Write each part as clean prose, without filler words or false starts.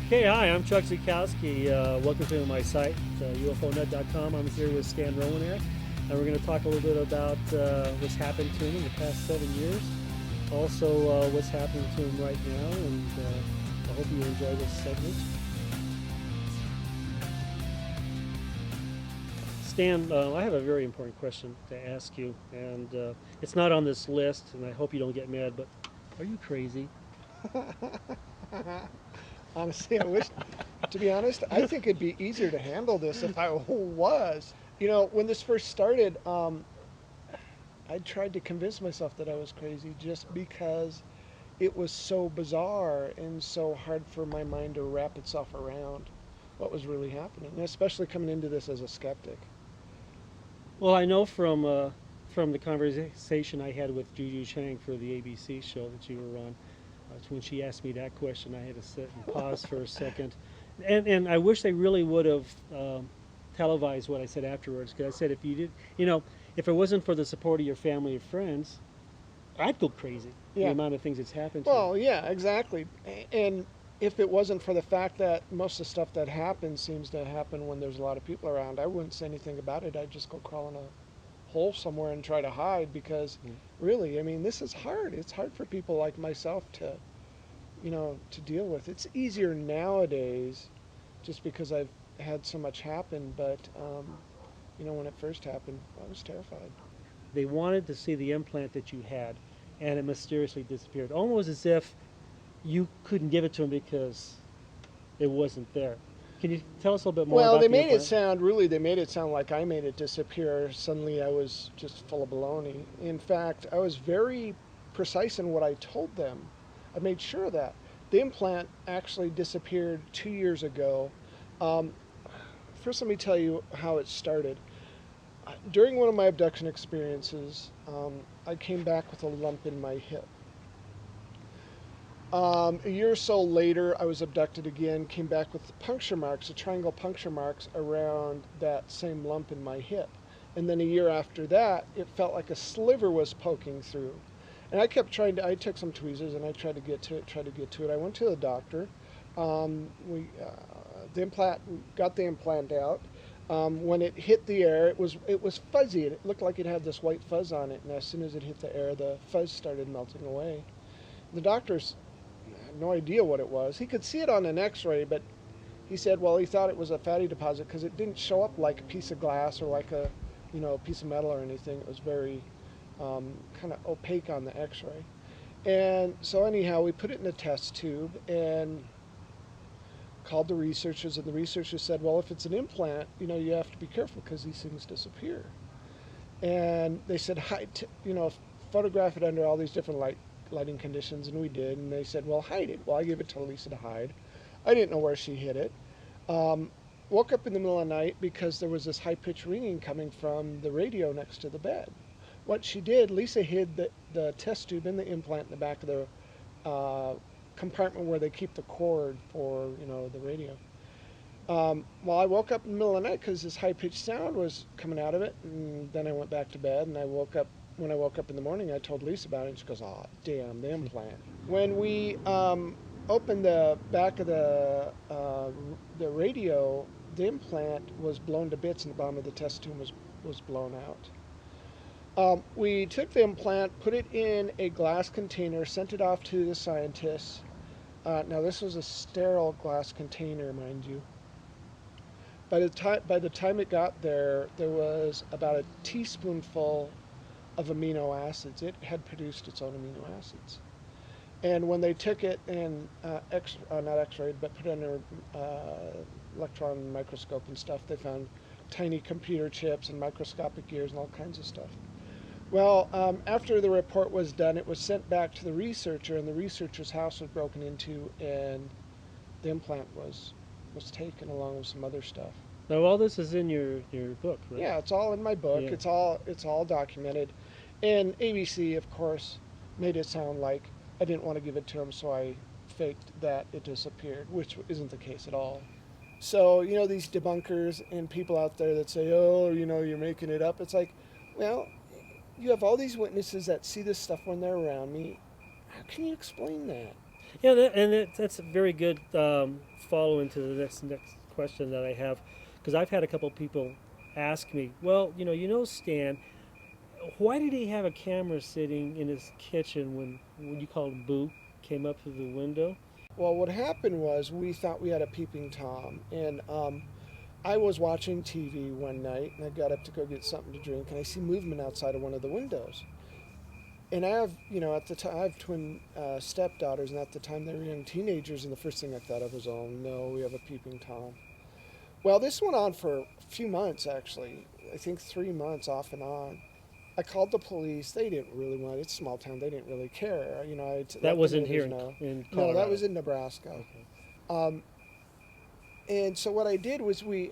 Okay, hi, I'm Chuck Zukowski. Welcome to my site, UFOnut.com. I'm here with Stan Romanek, and we're going to talk a little bit about what's happened to him in the past 7 years. Also, what's happening to him right now, and I hope you enjoy this segment. Stan, I have a very important question to ask you, and it's not on this list, and I hope you don't get mad, but are you crazy? Honestly, I wish, to be honest, I think it'd be easier to handle this if I was. When this first started, I tried to convince myself that I was crazy just because it was so bizarre and so hard for my mind to wrap itself around what was really happening, especially coming into this as a skeptic. Well, I know from the conversation I had with Juju Chang for the ABC show that you were on. When she asked me that question, I had to sit and pause for a second, and I wish they really would have televised what I said afterwards. Because I said if you did, if it wasn't for the support of your family or friends, I'd go crazy. The Yeah. amount of things that's happened to you. Well, yeah, exactly. And if it wasn't for the fact that most of the stuff that happens seems to happen when there's a lot of people around, I wouldn't say anything about it. I'd just go crawl in a hole somewhere and try to hide because Mm. really, I mean, this is hard. It's hard for people like myself to deal with. It's easier nowadays just because I've had so much happen, but when it first happened, I was terrified. They wanted to see the implant that you had, and it mysteriously disappeared, almost as if you couldn't give it to them because it wasn't there. Can you tell us a little bit more Well, about they the made it implant? sound really. They made it sound like I made it disappear. Suddenly, I was just full of baloney. In fact, I was very precise in what I told them. I made sure of that the implant actually disappeared 2 years ago. Um, First, let me tell you how it started. During one of my abduction experiences, I came back with a lump in my hip. A year or so later, I was abducted again, came back with puncture marks, the triangle puncture marks around that same lump in my hip. And then a year after that, it felt like a sliver was poking through. And I kept trying to, I took some tweezers and I tried to get to it, tried to get to it. I went to the doctor. The implant, got the implant out. When it hit the air, it was fuzzy. It looked like it had this white fuzz on it. And as soon as it hit the air, the fuzz started melting away. The doctors had no idea what it was. He could see it on an X-ray, but he said, well, he thought it was a fatty deposit because it didn't show up like a piece of glass or like a piece of metal or anything. It was very kind of opaque on the X-ray. And so anyhow, we put it in a test tube and called the researchers, and the researchers said, well, if it's an implant, you have to be careful because these things disappear. And they said, photograph it under all these different lighting conditions, and we did. And they said, well, hide it. Well, I gave it to Lisa to hide. I didn't know where she hid it. Um, Woke up in the middle of the night because there was this high pitched ringing coming from the radio next to the bed. What she did, Lisa hid the test tube in the implant in the back of the uh, compartment where they keep the cord for the radio. Well, I woke up in the middle of the night because this high pitched sound was coming out of it, and then I went back to bed. And I woke up. When I woke up in the morning, I told Lisa about it, and she goes, "Oh, damn, the implant." When we opened the back of the radio, the implant was blown to bits, and the bottom of the test tube was blown out. We took the implant, put it in a glass container, sent it off to the scientists. Now, this was a sterile glass container, mind you. By the time it got there, there was about a teaspoonful of amino acids. It had produced its own amino acids. And when they took it and not X-rayed, but put it under electron microscope and stuff, they found tiny computer chips and microscopic gears and all kinds of stuff. Well, after the report was done, it was sent back to the researcher, and the researcher's house was broken into, and the implant was taken along with some other stuff. Now, all this is in your book, right? Yeah, it's all in my book. Yeah. It's all documented, and ABC, of course, made it sound like I didn't want to give it to him, so I faked that it disappeared, which isn't the case at all. So these debunkers and people out there that say, "Oh, you're making it up." It's like, well, you have all these witnesses that see this stuff when they're around me. How can you explain that? Yeah, that's a very good follow into the next question that I have, because I've had a couple people ask me, well, Stan, why did he have a camera sitting in his kitchen when you called him Boo came up through the window? Well, what happened was we thought we had a peeping Tom, and I was watching TV one night, and I got up to go get something to drink, and I see movement outside of one of the windows. And I have, at the time, I have twin stepdaughters, and at the time they were young teenagers, and the first thing I thought of was, oh no, we have a peeping Tom. Well, this went on for a few months, actually. I think 3 months off and on. I called the police. They didn't really want it. It's a small town. They didn't really care. That wasn't here know. in No, Colorado. that was in Nebraska. Okay. Um, and so what I did was we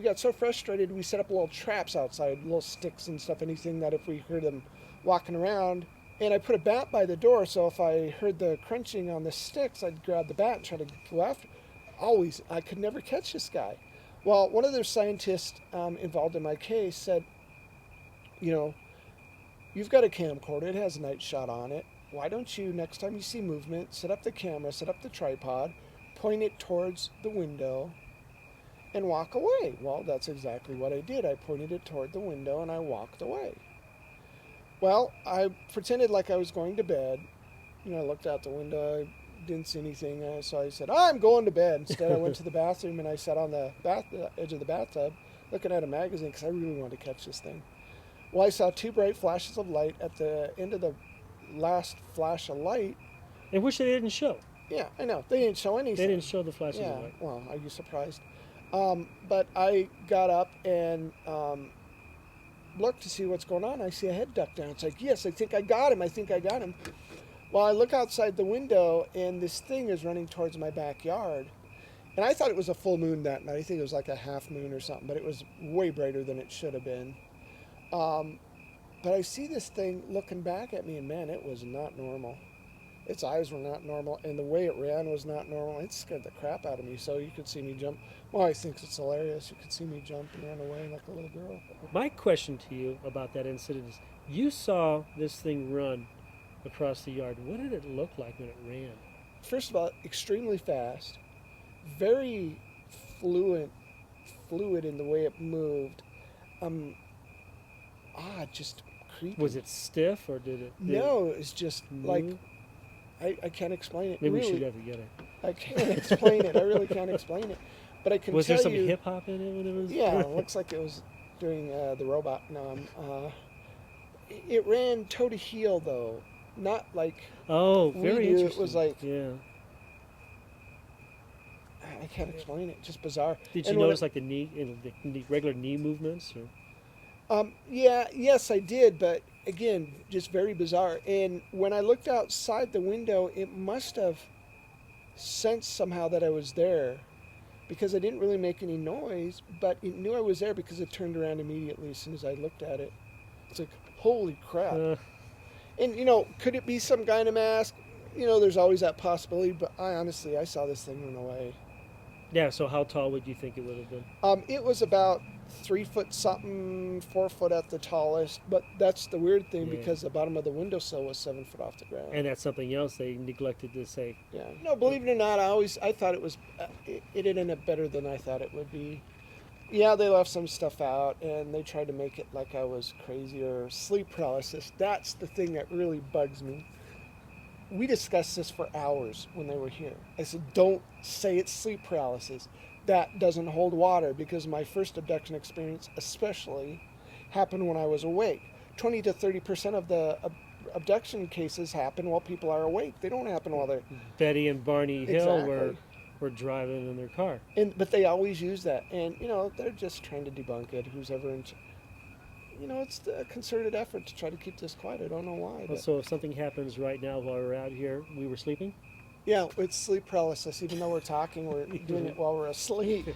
got so frustrated we set up little traps outside, little sticks and stuff, anything that if we heard them walking around. And I put a bat by the door, so if I heard the crunching on the sticks, I'd grab the bat and try to go after. Always, I could never catch this guy. Well, one of the scientists involved in my case said, you've got a camcorder, it has a night shot on it. Why don't you, next time you see movement, set up the camera, set up the tripod, point it towards the window, and walk away? Well, that's exactly what I did. I pointed it toward the window and I walked away. Well, I pretended like I was going to bed. I looked out the window, I didn't see anything, so I said, I'm going to bed. Instead, I went to the bathroom and I sat on the edge of the bathtub looking at a magazine because I really wanted to catch this thing. Well, I saw two bright flashes of light at the end of the last flash of light. In which they didn't show. Yeah, I know. They didn't show anything. They didn't show the flashes Yeah, of light. well, are you surprised? But I got up and looked to see what's going on. I see a head duck down. It's like, yes, I think I got him. I think I got him. Well, I look outside the window, and this thing is running towards my backyard. And I thought it was a full moon that night. I think it was like a half moon or something, but it was way brighter than it should have been. But I see this thing looking back at me, and man, it was not normal. Its eyes were not normal, and the way it ran was not normal. It scared the crap out of me, so you could see me jump. Well, I think it's hilarious. You could see me jump and run away like a little girl. My question to you about that incident is, you saw this thing run across the yard. What did it look like when it ran? First of all, extremely fast, very fluid in the way it moved. Just creepy. Was it stiff or did it? No, it's just move? like I can't explain it. Maybe really, we should ever get it. I can't explain it. I really can't explain it. But I can Was tell there some you. hip hop in it when it was? Yeah, it looks like it was doing the robot. No, it ran toe to heel though, not like Oh, we very do. interesting. It was like yeah. I can't explain it. Just bizarre. Did And you when notice like the regular knee movements? Or? Yes, I did, but again, just very bizarre. And when I looked outside the window, it must have sensed somehow that I was there because I didn't really make any noise, but it knew I was there because it turned around immediately as soon as I looked at it. It's like, holy crap. And, could it be some guy in a mask? There's always that possibility, but I saw this thing run away. Yeah, so how tall would you think it would have been? It was about 3 foot something, 4 foot at the tallest. But that's the weird thing because the bottom of the windowsill was 7 foot off the ground. And that's something else they neglected to say. Yeah. No, believe it or not, I thought it was. It ended up better than I thought it would be. Yeah, they left some stuff out, and they tried to make it like I was crazy or sleep paralysis. That's the thing that really bugs me. We discussed this for hours when they were here. I said, don't say it's sleep paralysis. That doesn't hold water because my first abduction experience especially happened when I was awake. 20 to 30% of the abduction cases happen while people are awake. They don't happen while they're... Betty and Barney Hill Exactly. were driving in their car. But they always use that. And, they're just trying to debunk it. Who's ever in... it's a concerted effort to try to keep this quiet. I don't know why. But... So if something happens right now while we're out here, we were sleeping? Yeah, it's sleep paralysis. Even though we're talking, we're doing it while we're asleep.